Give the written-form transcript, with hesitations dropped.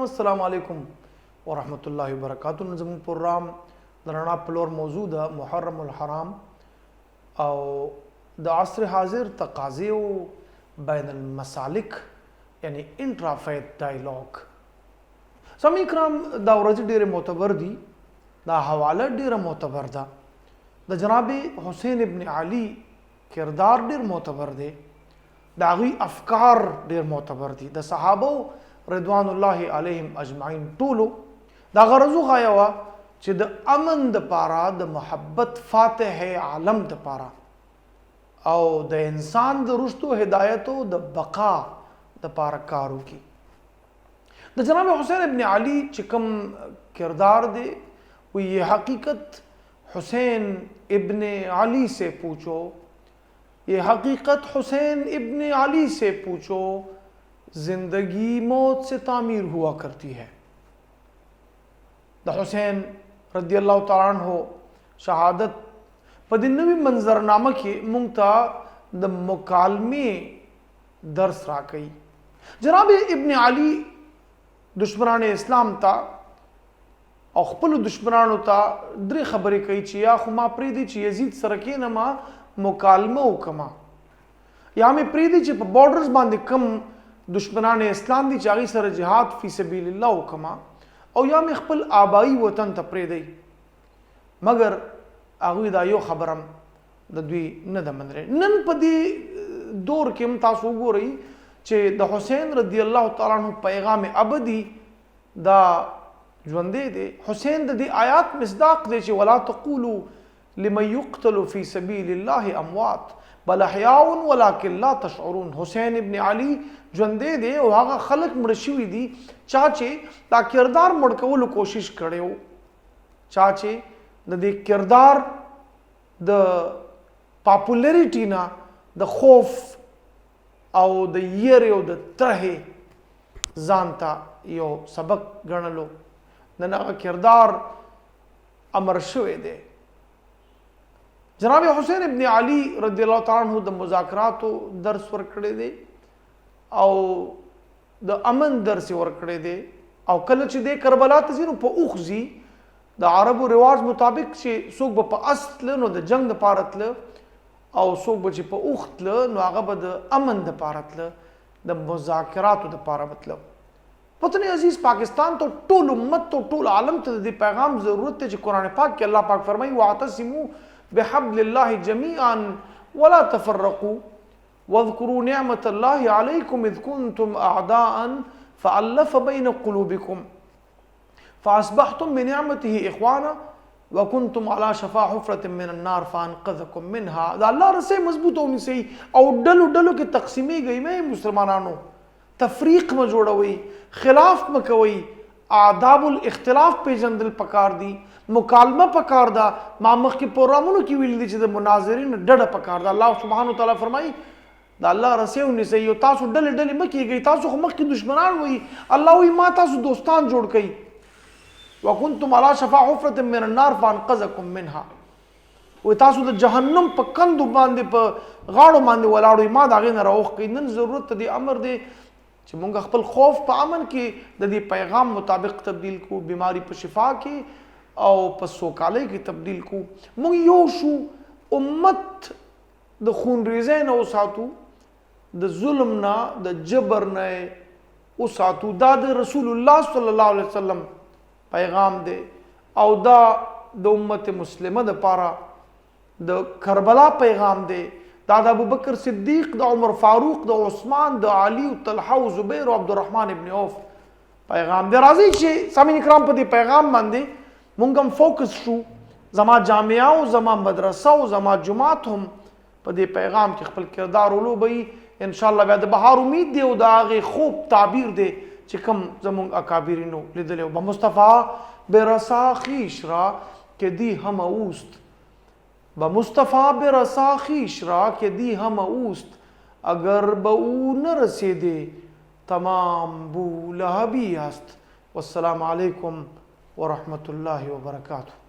السلام علیکم ورحمۃ اللہ وبرکاتہ. زموږ پروګرام د رڼا پلور موضوع ده محرم الحرام او د عصر حاضر تقاضی بین المسالک یعنی انټرافیت ډایلاګ. سامعین کرام دا ورځ ډیره معتبر دي، دا حواله ډیره معتبر ده. د جناب حسین ابن علي کردار ډیر معتبر دی، د هغوی افکار ډیر معتبر دي. د صحابه رضوان الله علیهم اجمعین ټولو دا غرض غایه وه چې د امن د پاره د محبت فاتح عالم د پاره او د انسان د رشد و هدایت او د بقا د پاره کار وکړي. د جناب حسین ابن علی چې کوم کردار دی وہ یہ حقیقت حسین ابن علی سے پوچھو، یہ حقیقت حسین ابن علی سے پوچھو، زندگی موت سے تعمیر ہوا کرتی ہے. د حسین رضی اللہ تعالی عنہ شہادت په دې نوي منظرنامه کې مونږ ته د مکالمې درس راکوي. جناب ابن علی دشمنان اسلام ته او خپل دشمنانو ته درې خبرې کوي چې یا خو ما پرېږدي چې یزید سره کېنما مکالمه وکړم، یا مې پرېږدي چې په بارډرز باندې کم دشمنان اسلام دي چې هغوی سره جهاد فی سبیل الله وکړم، او یا مې خپل آبایی وطن ته پرېږدی. مګر هغوی دا یو خبره هم د دوی نه ده منلې. نن په دې دور کې هم تاسو وګورئ چې د حسین رضی الله تعالی عنہ پیغام ابدي دا ژوندی دی. حسین د دې آیات مصداق دی چې ولا تقولوا لمن يقتل فی سبیل الله اموات بل احیاء ولکن لا تشعرون. حسین ابن علی ژوندی دی او هغه خلک مړه شوي دي چا چې دا کردار مړ کولو کوشش کړی و، چا چې د دې کردار د پاپولریټي نه د خوف او د یېرې او د ترهې ځان ته یو سبق ګڼلو. نن هغه کردار امر شوی دی. جناب حسین ابن علی رضی الله تعالی عنہ د مذاکراتو درس ورکړی دی او د امن درس ورکړی دی. او کله چې د کربلا ته ځي نو په اوښ ځي. د عربو رواج مطابق چې څوک به په اس تله نو د جنگ دپاره تله، او څوک به چې په اوښ تله نو هغه به د امن دپاره تله، د مذاکراتو دپاره به تله. وطن عزیز پاکستان ته ټول امت ته ټول عالم ته د پیغام ضرورت دی چې قرآن پاک کې الله پاک فرمایي واعتصموا بحبل الله جميعا ولا تفرقوا واذكروا نعمة الله عليكم إذ كنتم أعداء فألف بين قلوبكم فأصبحتم بنعمته إخوانا وكنتم على شفا حفرة من النار فأنقذكم منها. دا الله رسے مضبوط ہونی صحیح او ڈلو ڈلو کی تقسیمی گئی میں مسلمانانو تفریق میں جوڑوئی، خلاف میں کوئی، آداب الاختلاف پیژندل پکار دی، مکالمه پکار دا. ما مخکې پروګرامونو کې ویل دي چې د مناظرین ډډه پکار دا. الله سبحانه وتعالی فرمایي دا الله رسې ونیسئ او تاسو ډلې ډلې مه کېږئ. تاسو خو مخکې دشمنان وئ، الله وایي ما تاسو دوستان جوړ کړئ. وکنتم علی شفا حفرة من النار فانقذکم منها. وایي تاسو د جهنم په کندو باندې په غاړو باندې ولاړ وئ، ما د هغې نه راوښکئ. نن ضرورت د دې امر دی چې مونږ خپل خوف په امن کې د دې پیغام مطابق تبدیل کو، بیماری په شفا کې او په سوکالۍ کې تبدیل کو. مونږ یو شو، امت د خونریزۍ نه وساتو، د ظلم نه د جبر نه وساتو. دا د رسول الله صلی الله علیه وسلم پیغام دی او دا د امت مسلمه دپاره د کربلا پیغام دی. دا د ابوبکر صدیق، د عمر فاروق، د عثمان، د علی، طلحه او زبیر او عبدالرحمن ابن عوف پیغام دی. راځئ چې سامعین کرام په دې پیغام باندې مونږ هم فوکس شو. زما جامعه او زما مدرسه او زما جماعت هم په دې پیغام کې خپل کردار ولوبوي. انشاءالله بیا د بهار امید دی او د هغې خوب تعبیر دی چې کوم زمونږ اکابرینو لیدلی و. به مصطفی به رسا خویش را که دی همه اوست، به مصطفی به رسا خویش را که دی همه اوست، اگر به او نرسیده تمام بولهبی است. والسلام علیکم ورحمة الله وبركاته.